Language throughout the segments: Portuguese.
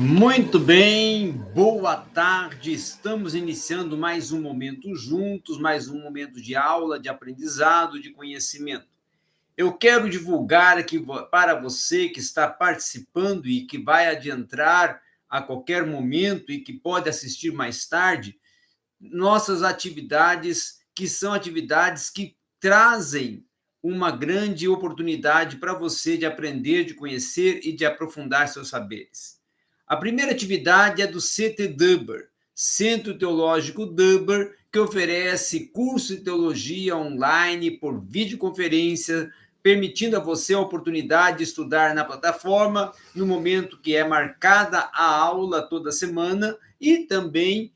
Muito bem, boa tarde. Estamos iniciando mais um momento juntos, mais um momento de aula, de aprendizado, de conhecimento. Eu quero divulgar aqui para você que está participando e que vai adentrar a qualquer momento e que pode assistir mais tarde, nossas atividades, que são atividades que trazem uma grande oportunidade para você de aprender, de conhecer e de aprofundar seus saberes. A primeira atividade é do CT Dubber, Centro Teológico Dubber, que oferece curso de teologia online por videoconferência, permitindo a você a oportunidade de estudar na plataforma no momento que é marcada a aula toda semana e também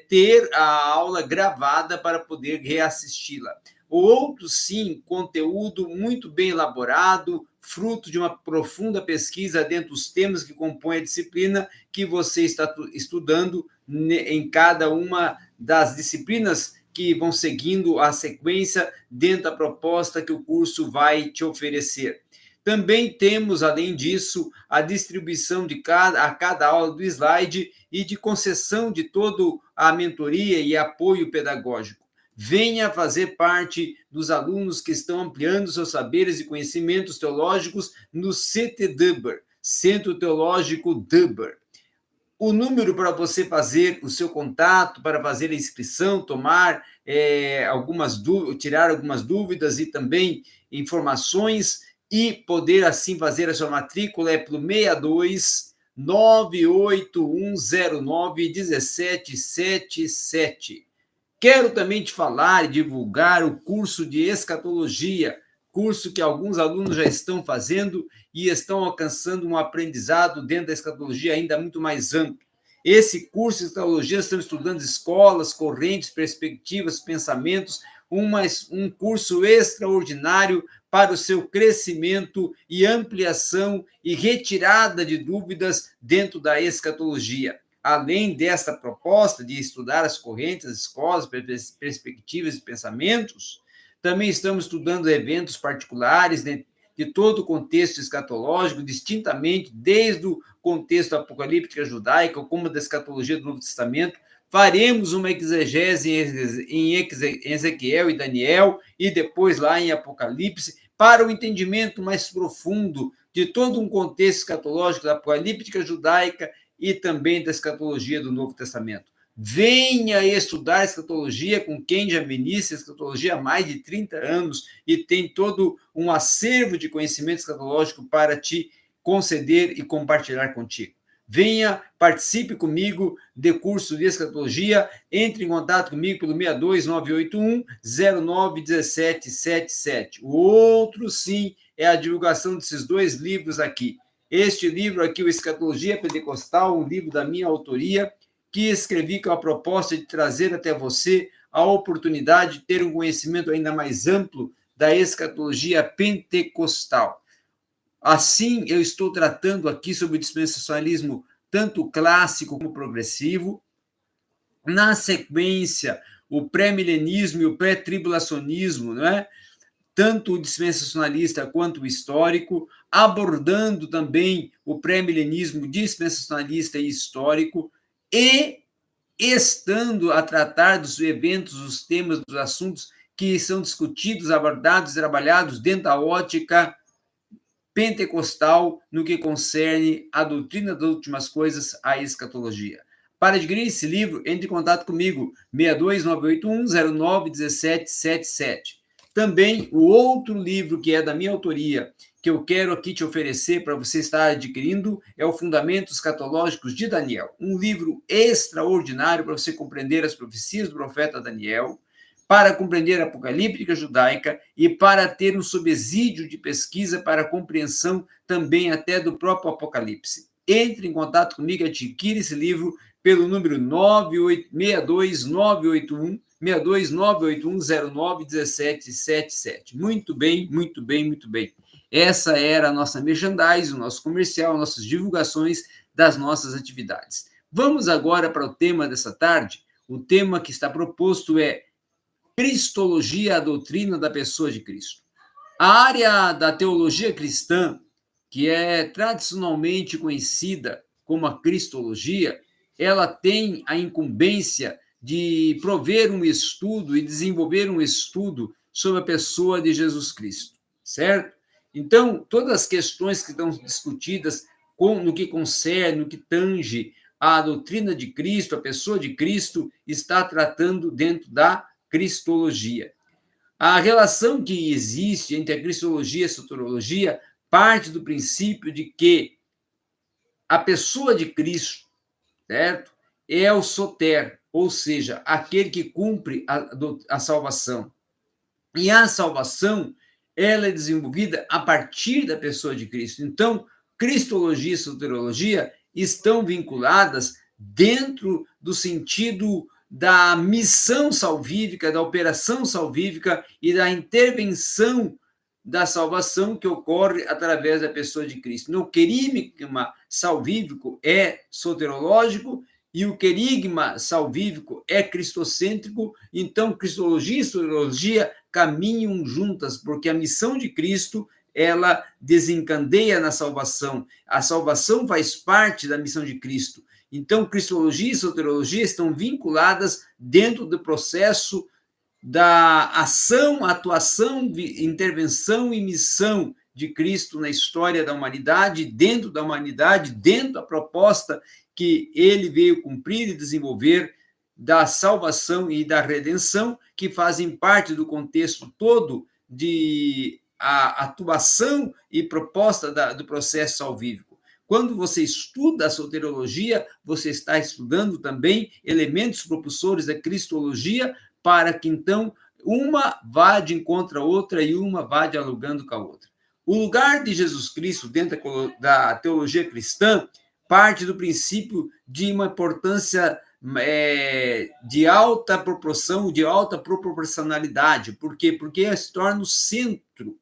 ter a aula gravada para poder reassisti-la. Outro, sim, conteúdo muito bem elaborado, fruto de uma profunda pesquisa dentro dos temas que compõem a disciplina que você está estudando em cada uma das disciplinas que vão seguindo a sequência dentro da proposta que o curso vai te oferecer. Também temos, além disso, a distribuição a cada aula do slide e de concessão de toda a mentoria e apoio pedagógico. Venha fazer parte dos alunos que estão ampliando seus saberes e conhecimentos teológicos no CT Dubber, Centro Teológico Dubber. O número para você fazer o seu contato, para fazer a inscrição, tirar algumas dúvidas e também informações e poder assim fazer a sua matrícula é pelo 62 98109 1777. Quero também te falar e divulgar o curso de escatologia, curso que alguns alunos já estão fazendo e estão alcançando um aprendizado dentro da escatologia ainda muito mais amplo. Esse curso de escatologia estão estudando escolas, correntes, perspectivas, pensamentos, um curso extraordinário para o seu crescimento e ampliação e retirada de dúvidas dentro da escatologia. Além desta proposta de estudar as correntes, as escolas, perspectivas e pensamentos, também estamos estudando eventos particulares de todo o contexto escatológico, distintamente, desde o contexto apocalíptico judaico, como da escatologia do Novo Testamento. Faremos uma exegese em Ezequiel e Daniel, e depois lá em Apocalipse, para o entendimento mais profundo de todo um contexto escatológico da apocalíptica judaica e também da escatologia do Novo Testamento. Venha estudar escatologia com quem já ministra escatologia há mais de 30 anos e tem todo um acervo de conhecimento escatológico para te conceder e compartilhar contigo. Venha, participe comigo de curso de escatologia, entre em contato comigo pelo 62981091777. O outro, sim, é a divulgação desses dois livros aqui. Este livro aqui, o Escatologia Pentecostal, um livro da minha autoria, que escrevi com a proposta de trazer até você a oportunidade de ter um conhecimento ainda mais amplo da escatologia pentecostal. Assim, eu estou tratando aqui sobre o dispensacionalismo tanto clássico como progressivo. Na sequência, o pré-milenismo e o pré-tribulacionismo, não é? Tanto o dispensacionalista quanto o histórico, abordando também o pré-milenismo dispensacionalista e histórico, e estando a tratar dos eventos, dos temas, dos assuntos que são discutidos, abordados, trabalhados dentro da ótica pentecostal no que concerne a doutrina das últimas coisas, a escatologia. Para adquirir esse livro, entre em contato comigo, 62981091777. Também o outro livro que é da minha autoria, que eu quero aqui te oferecer para você estar adquirindo, é o Fundamentos Escatológicos de Daniel, um livro extraordinário para você compreender as profecias do profeta Daniel, para compreender a apocalíptica judaica e para ter um subsídio de pesquisa para a compreensão também até do próprio Apocalipse. Entre em contato comigo, adquire esse livro pelo número 62981091777. Muito bem, muito bem, muito bem. Essa era a nossa merchandise, o nosso comercial, nossas divulgações das nossas atividades. Vamos agora para o tema dessa tarde. O tema que está proposto é Cristologia, a doutrina da pessoa de Cristo. A área da teologia cristã, que é tradicionalmente conhecida como a cristologia, ela tem a incumbência de prover um estudo e desenvolver um estudo sobre a pessoa de Jesus Cristo, certo? Então, todas as questões que estão discutidas no que concerne, no que tange a doutrina de Cristo, a pessoa de Cristo, está tratando dentro da cristologia. A relação que existe entre a cristologia e a soteriologia parte do princípio de que a pessoa de Cristo, certo? É o soter, ou seja, aquele que cumpre a salvação. E a salvação, ela é desenvolvida a partir da pessoa de Cristo. Então, cristologia e soteriologia estão vinculadas dentro do sentido da missão salvífica, da operação salvífica e da intervenção da salvação que ocorre através da pessoa de Cristo. No querigma salvífico é soterológico e o querigma salvífico é cristocêntrico, então cristologia e soteriologia caminham juntas, porque a missão de Cristo, ela desencadeia na salvação. A salvação faz parte da missão de Cristo. Então, cristologia e soteriologia estão vinculadas dentro do processo da ação, atuação, intervenção e missão de Cristo na história da humanidade, dentro da proposta que ele veio cumprir e desenvolver da salvação e da redenção, que fazem parte do contexto todo de a atuação e proposta do processo salvífico. Quando você estuda a soteriologia, você está estudando também elementos propulsores da cristologia, para que, então, uma vá de encontro à outra e uma vá dialogando com a outra. O lugar de Jesus Cristo dentro da teologia cristã parte do princípio de uma importância de alta proporção, de alta proporcionalidade. Por quê? Porque se torna o centro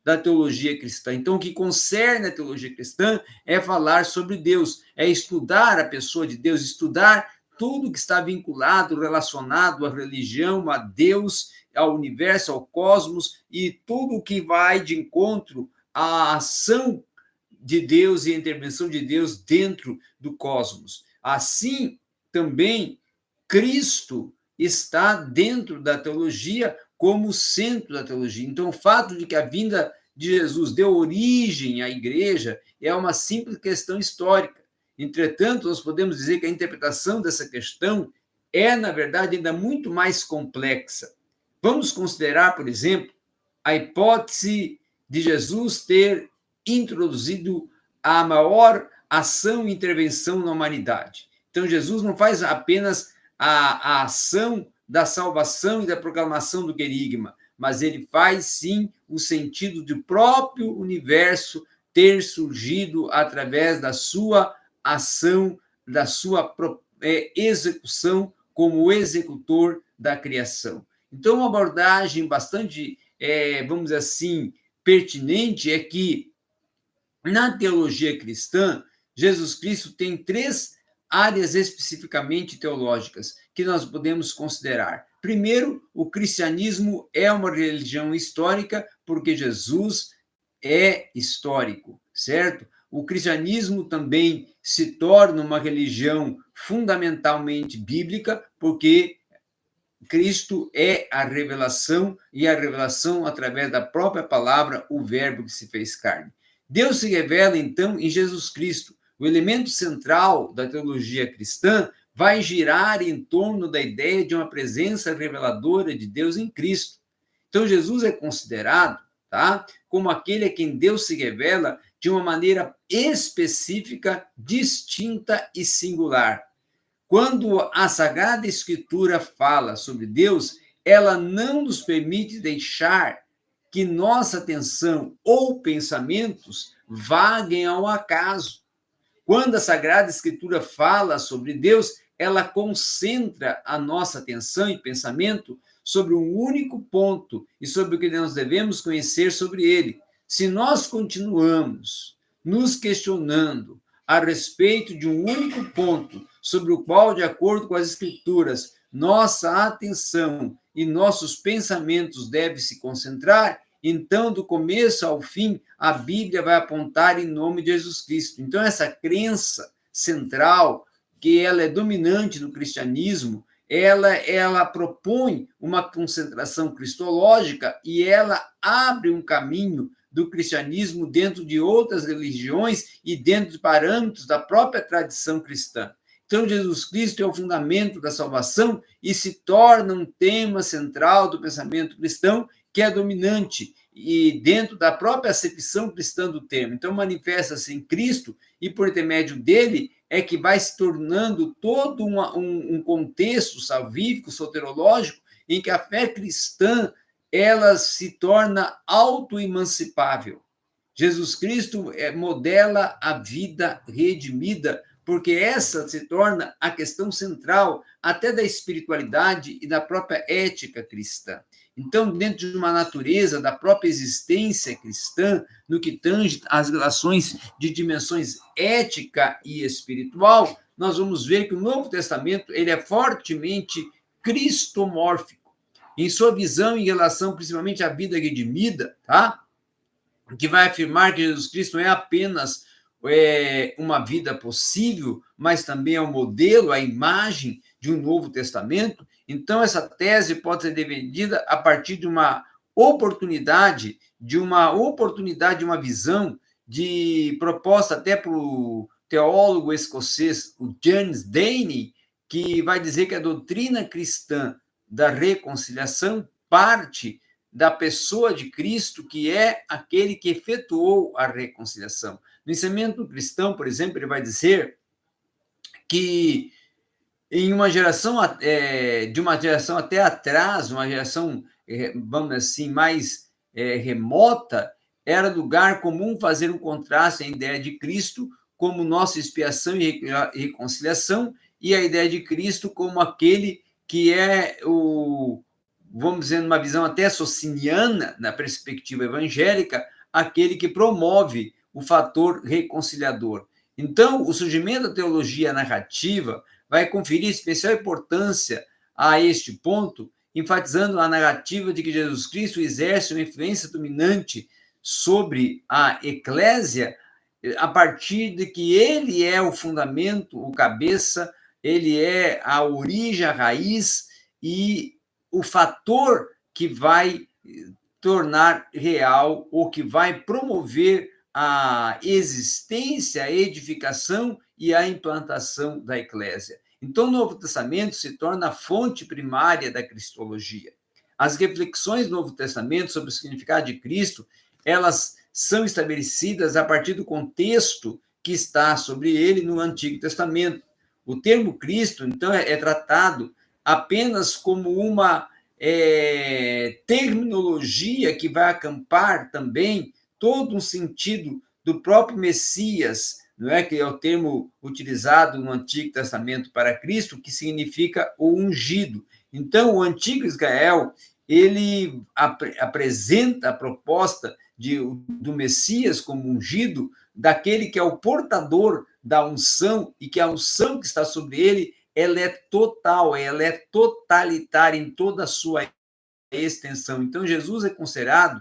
da teologia cristã. Então, o que concerne a teologia cristã é falar sobre Deus, é estudar a pessoa de Deus, estudar tudo que está vinculado, relacionado à religião, a Deus, ao universo, ao cosmos, e tudo que vai de encontro à ação de Deus e a intervenção de Deus dentro do cosmos. Assim, também, Cristo está dentro da teologia como centro da teologia. Então, o fato de que a vinda de Jesus deu origem à igreja é uma simples questão histórica. Entretanto, nós podemos dizer que a interpretação dessa questão é, na verdade, ainda muito mais complexa. Vamos considerar, por exemplo, a hipótese de Jesus ter introduzido a maior ação e intervenção na humanidade. Então, Jesus não faz apenas a ação da salvação e da proclamação do querigma, mas ele faz, sim, o sentido do próprio universo ter surgido através da sua ação, da sua execução como executor da criação. Então, uma abordagem bastante, vamos dizer assim, pertinente é que, na teologia cristã, Jesus Cristo tem 3 áreas especificamente teológicas que nós podemos considerar. Primeiro, o cristianismo é uma religião histórica, porque Jesus é histórico, certo? O cristianismo também se torna uma religião fundamentalmente bíblica, porque Cristo é a revelação, e a revelação através da própria palavra, o verbo que se fez carne. Deus se revela, então, em Jesus Cristo. O elemento central da teologia cristã vai girar em torno da ideia de uma presença reveladora de Deus em Cristo. Então, Jesus é considerado, tá, como aquele a quem Deus se revela de uma maneira específica, distinta e singular. Quando a Sagrada Escritura fala sobre Deus, ela não nos permite deixar que nossa atenção ou pensamentos vaguem ao acaso. Quando a Sagrada Escritura fala sobre Deus, ela concentra a nossa atenção e pensamento sobre um único ponto e sobre o que nós devemos conhecer sobre ele. Se nós continuamos nos questionando a respeito de um único ponto sobre o qual, de acordo com as Escrituras, nossa atenção e nossos pensamentos devem se concentrar, então, do começo ao fim, a Bíblia vai apontar em nome de Jesus Cristo. Então, essa crença central, que ela é dominante no cristianismo, ela propõe uma concentração cristológica e ela abre um caminho do cristianismo dentro de outras religiões e dentro de parâmetros da própria tradição cristã. Então, Jesus Cristo é o fundamento da salvação e se torna um tema central do pensamento cristão que é dominante e dentro da própria acepção cristã do termo. Então, manifesta-se em Cristo e, por intermédio dele, é que vai se tornando todo um contexto salvífico, soterológico, em que a fé cristã ela se torna autoemancipável. Jesus Cristo modela a vida redimida, porque essa se torna a questão central até da espiritualidade e da própria ética cristã. Então, dentro de uma natureza da própria existência cristã, no que tange às relações de dimensões ética e espiritual, nós vamos ver que o Novo Testamento ele é fortemente cristomórfico em sua visão em relação principalmente à vida redimida, tá? Que vai afirmar que Jesus Cristo não é apenas uma vida possível, mas também é um modelo, a imagem de um Novo Testamento. Então, essa tese pode ser defendida a partir de uma oportunidade, de uma visão de proposta até para o teólogo escocês, o James Dane, que vai dizer que a doutrina cristã da reconciliação parte da pessoa de Cristo, que é aquele que efetuou a reconciliação. No ensinamento cristão, por exemplo, ele vai dizer que em uma geração, de uma geração até atrás, uma geração, vamos assim, mais remota, era lugar comum fazer um contraste entre a ideia de Cristo como nossa expiação e reconciliação e a ideia de Cristo como aquele que é vamos dizer, numa visão até sociniana, na perspectiva evangélica, aquele que promove o fator reconciliador. Então, o surgimento da teologia narrativa vai conferir especial importância a este ponto, enfatizando a narrativa de que Jesus Cristo exerce uma influência dominante sobre a eclésia, a partir de que ele é o fundamento, o cabeça, ele é a origem, a raiz e o fator que vai tornar real ou que vai promover a existência, a edificação e a implantação da eclésia. Então, o Novo Testamento se torna a fonte primária da cristologia. As reflexões do Novo Testamento sobre o significado de Cristo, elas são estabelecidas a partir do contexto que está sobre ele no Antigo Testamento. O termo Cristo, então, é tratado apenas como uma terminologia que vai acampar também todo um sentido do próprio Messias, não é? Que é o termo utilizado no Antigo Testamento para Cristo, que significa o ungido. Então, o antigo Israel, ele apresenta a proposta do Messias como ungido, daquele que é o portador da unção, e que a unção que está sobre ele, ela é total, ela é totalitária em toda a sua extensão. Então, Jesus é considerado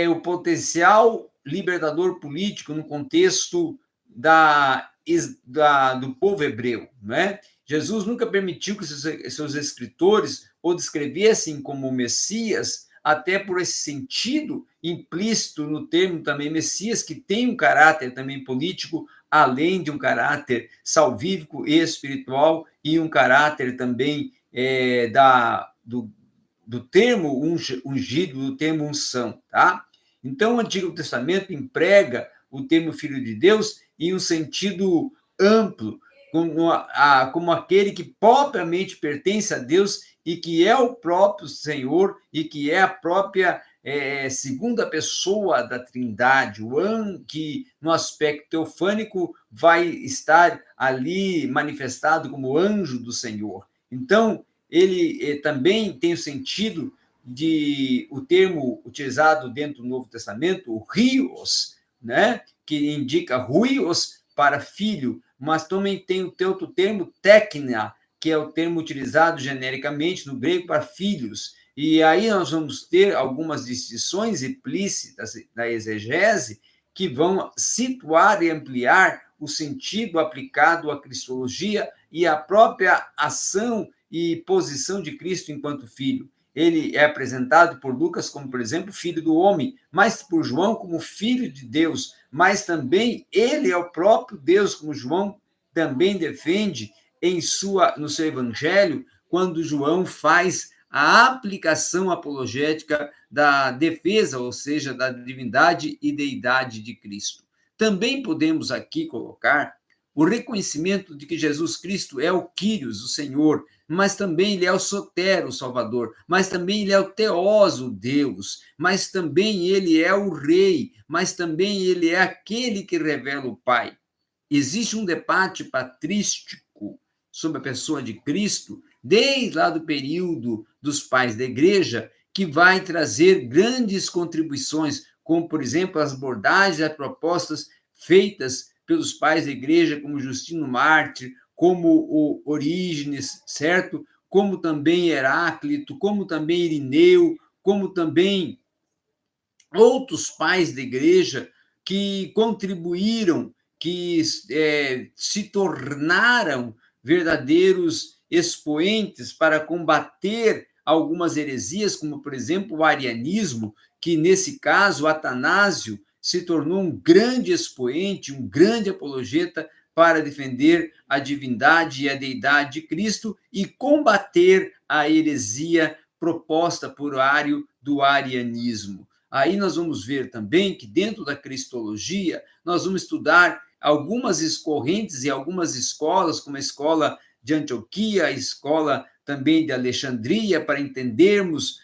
o potencial libertador político no contexto do povo hebreu, não é? Jesus nunca permitiu que seus escritores o descrevessem como Messias, até por esse sentido implícito no termo também Messias, que tem um caráter também político, além de um caráter salvífico e espiritual, e um caráter também do termo ungido, do termo unção, tá? Então, o Antigo Testamento emprega o termo Filho de Deus em um sentido amplo, como aquele que propriamente pertence a Deus e que é o próprio Senhor e que é a própria segunda pessoa da Trindade, que no aspecto teofânico vai estar ali manifestado como anjo do Senhor. Então, ele também tem o sentido o termo utilizado dentro do Novo Testamento, o huios, né? Que indica huios para filho, mas também tem o outro termo, teknia, que é o termo utilizado genericamente no grego para filhos. E aí nós vamos ter algumas distinções implícitas na exegese que vão situar e ampliar o sentido aplicado à cristologia e à própria ação e posição de Cristo enquanto filho. Ele é apresentado por Lucas como, por exemplo, filho do homem, mas por João como filho de Deus, mas também ele é o próprio Deus, como João também defende no seu evangelho, quando João faz a aplicação apologética da defesa, ou seja, da divindade e deidade de Cristo. Também podemos aqui colocar o reconhecimento de que Jesus Cristo é o Kyrios, o Senhor, mas também ele é o Sotero, o Salvador, mas também ele é o Theos, o Deus, mas também ele é o Rei, mas também ele é aquele que revela o Pai. Existe um debate patrístico sobre a pessoa de Cristo, desde lá do período dos pais da igreja, que vai trazer grandes contribuições, como, por exemplo, as abordagens e propostas feitas pelos pais da igreja, como Justino Mártir, como o Orígenes, certo? Como também Heráclito, como também Irineu, como também outros pais da igreja que contribuíram, que se tornaram verdadeiros expoentes para combater algumas heresias, como, por exemplo, o arianismo, que, nesse caso, Atanásio se tornou um grande expoente, um grande apologeta para defender a divindade e a deidade de Cristo e combater a heresia proposta por Ário do arianismo. Aí nós vamos ver também que dentro da cristologia nós vamos estudar algumas correntes e algumas escolas, como a escola de Antioquia, a escola também de Alexandria, para entendermos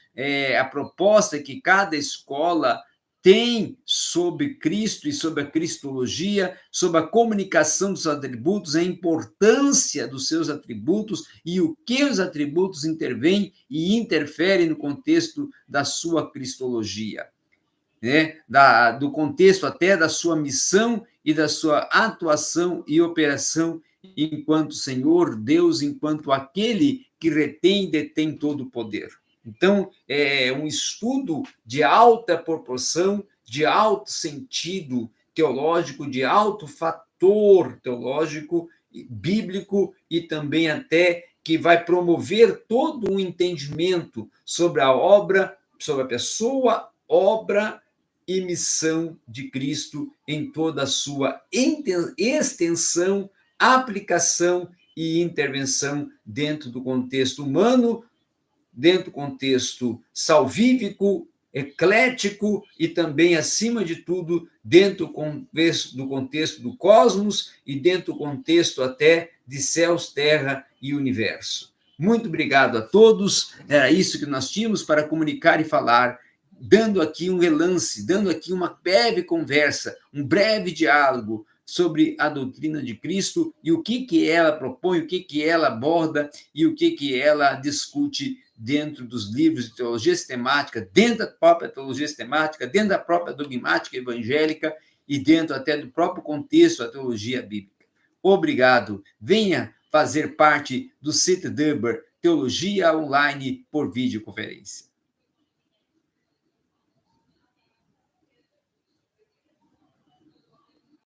a proposta que cada escola tem sobre Cristo e sobre a cristologia, sobre a comunicação dos atributos, a importância dos seus atributos e o que os atributos intervêm e interferem no contexto da sua cristologia, né? Do contexto até da sua missão e da sua atuação e operação enquanto Senhor, Deus, enquanto aquele que retém e detém todo o poder. Então, é um estudo de alta proporção, de alto sentido teológico, de alto fator teológico, bíblico e também até que vai promover todo um entendimento sobre a obra, sobre a pessoa, obra e missão de Cristo em toda a sua extensão, aplicação e intervenção dentro do contexto humano, dentro do contexto salvífico, eclético e também, acima de tudo, dentro do contexto do cosmos e dentro do contexto até de céus, terra e universo. Muito obrigado a todos. Era isso que nós tínhamos para comunicar e falar, dando aqui um relance, dando aqui uma breve conversa, um breve diálogo sobre a doutrina de Cristo e o que ela propõe, o que ela aborda e o que ela discute dentro dos livros de teologia sistemática, dentro da própria teologia sistemática, dentro da própria dogmática evangélica e dentro até do próprio contexto da teologia bíblica. Obrigado. Venha fazer parte do CIT Durban Teologia Online por videoconferência.